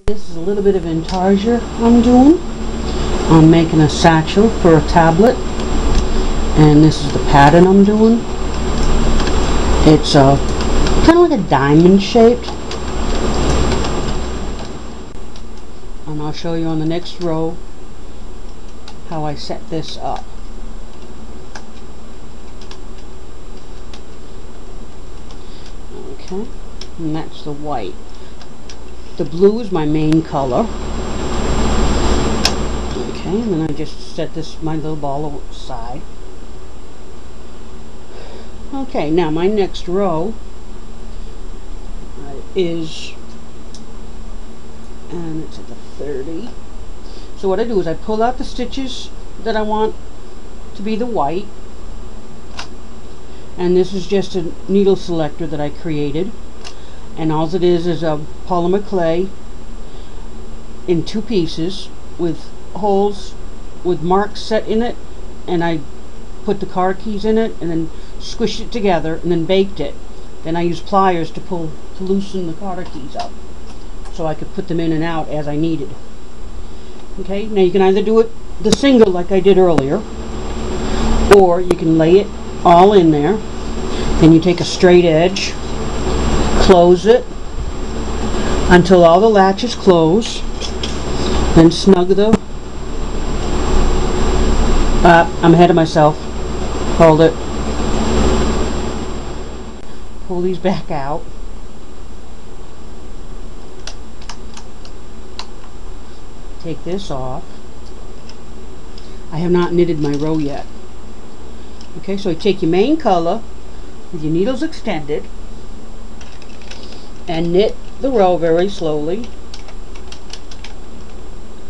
This is a little bit of intarsia I'm doing. I'm making a satchel for a tablet, and this is the pattern I'm doing. It's kind of like a diamond shaped, and I'll show you on the next row how I set this up. Okay, and that's the white. The blue is my main color. Okay, and then I just set this, my little ball aside. Okay, now my next row is, and it's at the 30. So what I do is I pull out the stitches that I want to be the white, and this is just a needle selector that I created, and all it is a polymer clay in 2 pieces with holes with marks set in it, and I put the card keys in it and then squished it together and then baked it. Then I used pliers to loosen the card keys up so I could put them in and out as I needed. Okay, now you can either do it the single like I did earlier, or you can lay it all in there. Then you take a straight edge, close it until all the latches close, then snug the I'm ahead of myself. Hold it. Pull these back out. Take this off. I have not knitted my row yet. Okay, so you take your main color with your needles extended and knit the row very slowly,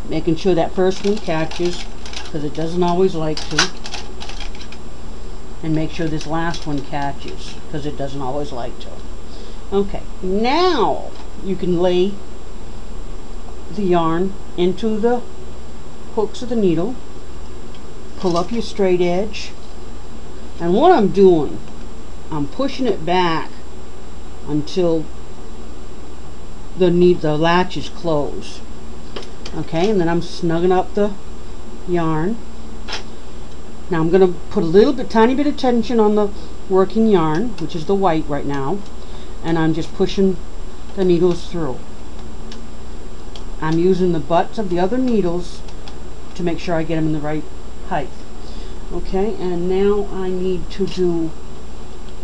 making sure that first one catches, because it doesn't always like to, and make sure this last one catches, because it doesn't always like to. Okay, now you can lay the yarn into the hooks of the needle, pull up your straight edge, and what I'm doing, I'm pushing it back until the latches close. Okay, and then I'm snugging up the yarn. Now I'm going to put a tiny bit of tension on the working yarn, which is the white right now, and I'm just pushing the needles through. I'm using the butts of the other needles to make sure I get them in the right height. Okay, and now I need to do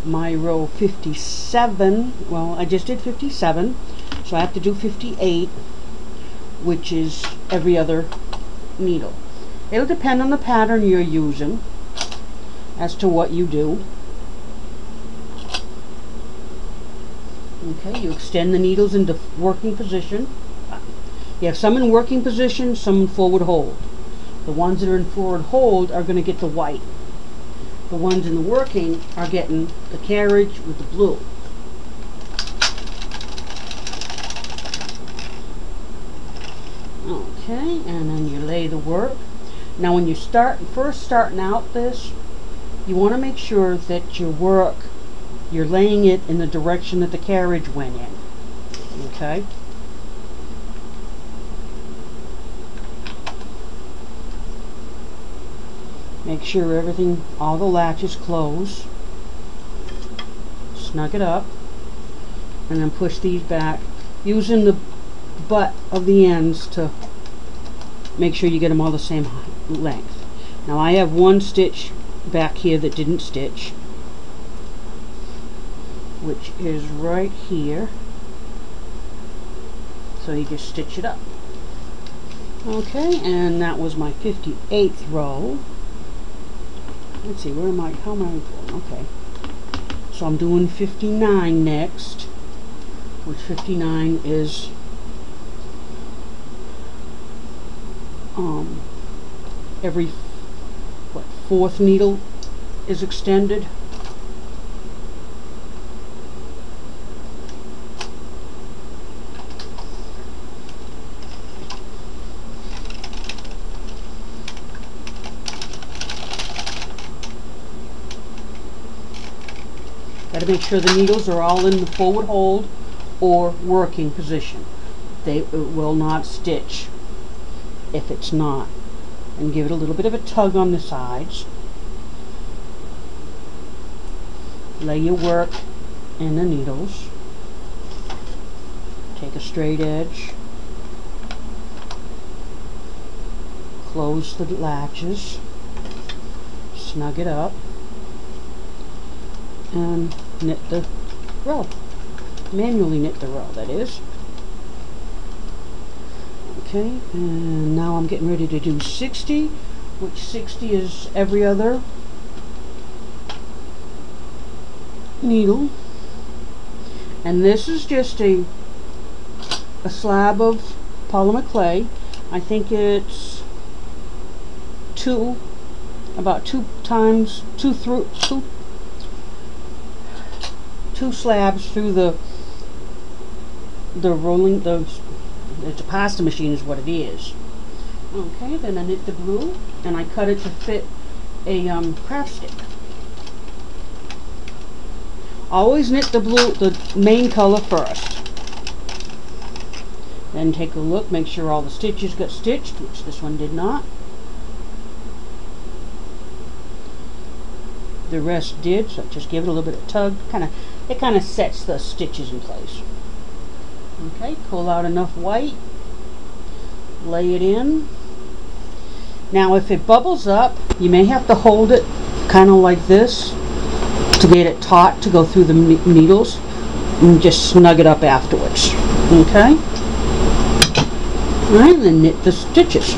my row 57. Well, I just did 57, so I have to do 58, which is every other needle. It'll depend on the pattern you're using as to what you do. Okay, you extend the needles into working position. You have some in working position, some in forward hold. The ones that are in forward hold are going to get the white. The ones in the working are getting the carriage with the blue. Okay, and then you lay the work. Now when you first starting out this, you want to make sure that your work, you're laying it in the direction that the carriage went in. Okay? Make sure everything, all the latches close. Snug it up, and then push these back, using the butt of the ends to make sure you get them all the same length. Now I have one stitch back here that didn't stitch, which is right here, so you just stitch it up. Okay, and that was my 58th row. Let's see, how am I going? Okay, so I'm doing 59 next, which 59 is every fourth needle is extended. Got to make sure the needles are all in the forward hold or working position. it will not stitch if it's not. And give it a little bit of a tug on the sides. Lay your work in the needles. Take a straight edge. Close the latches. Snug it up. And knit the row. Manually knit the row, that is. Okay, and now I'm getting ready to do 60, which 60 is every other needle. And this is just a slab of polymer clay. I think it's about two slabs through the rolling, it's a pasta machine is what it is. Okay, then I knit the blue and I cut it to fit a craft stick. Always knit the blue, the main color first. Then take a look, make sure all the stitches got stitched, which this one did not. The rest did, so just give it a little bit of tug. It kind of sets the stitches in place. Okay, pull out enough white, lay it in. Now if it bubbles up, you may have to hold it kind of like this to get it taut to go through the needles, and just snug it up afterwards. Okay? Alright, then knit the stitches.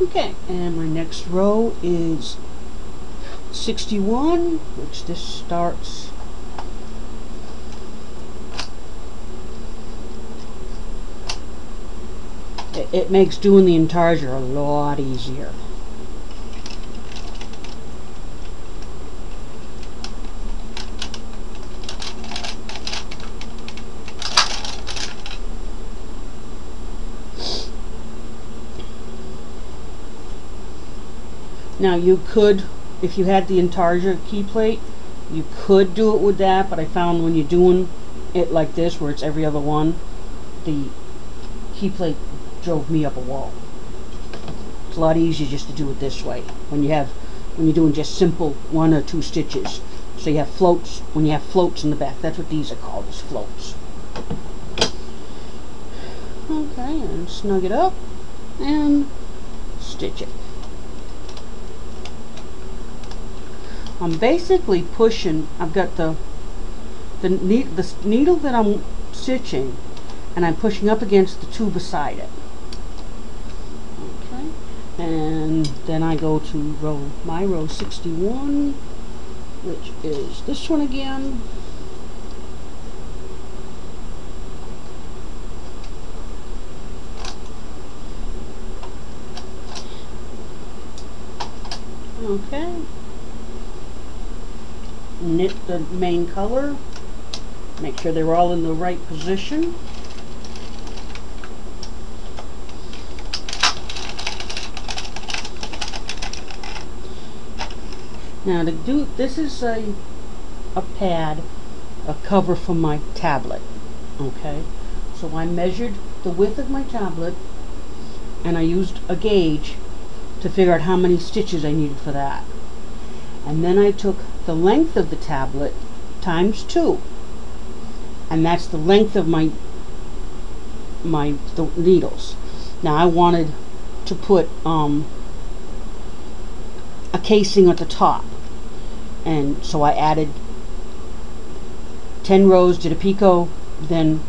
Okay, and my next row is 61, which this starts it makes doing the intarsia a lot easier. Now you could, if you had the intarsia key plate, you could do it with that, but I found when you're doing it like this, where it's every other one, the key plate drove me up a wall. It's a lot easier just to do it this way when you're doing just simple 1 or 2 stitches. So you have floats, when you have floats in the back, that's what these are called, is floats. Okay, and snug it up and stitch it. I'm basically pushing, I've got the needle that I'm stitching, and I'm pushing up against the 2 beside it. Okay, and then I go to my row 61, which is this one again. Okay. Knit the main color, make sure they're all in the right position. Now to do, this is a pad, a cover for my tablet. Okay, so I measured the width of my tablet and I used a gauge to figure out how many stitches I needed for that. And then I took the length of the tablet times 2, and that's the length of the needles. Now I wanted to put a casing at the top, and so I added 10 rows, did a picot, then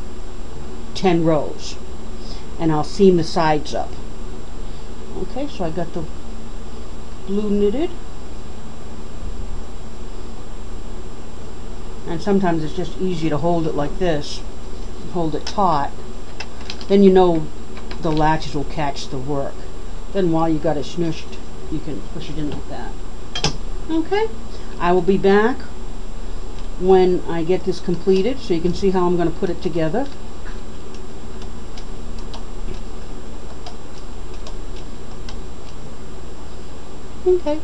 10 rows, and I'll seam the sides up. Okay, so I got the blue knitted. And sometimes it's just easy to hold it like this, hold it taut. Then you know the latches will catch the work. Then while you got it snooshed, you can push it in like that. Okay, I will be back when I get this completed so you can see how I'm going to put it together. Okay.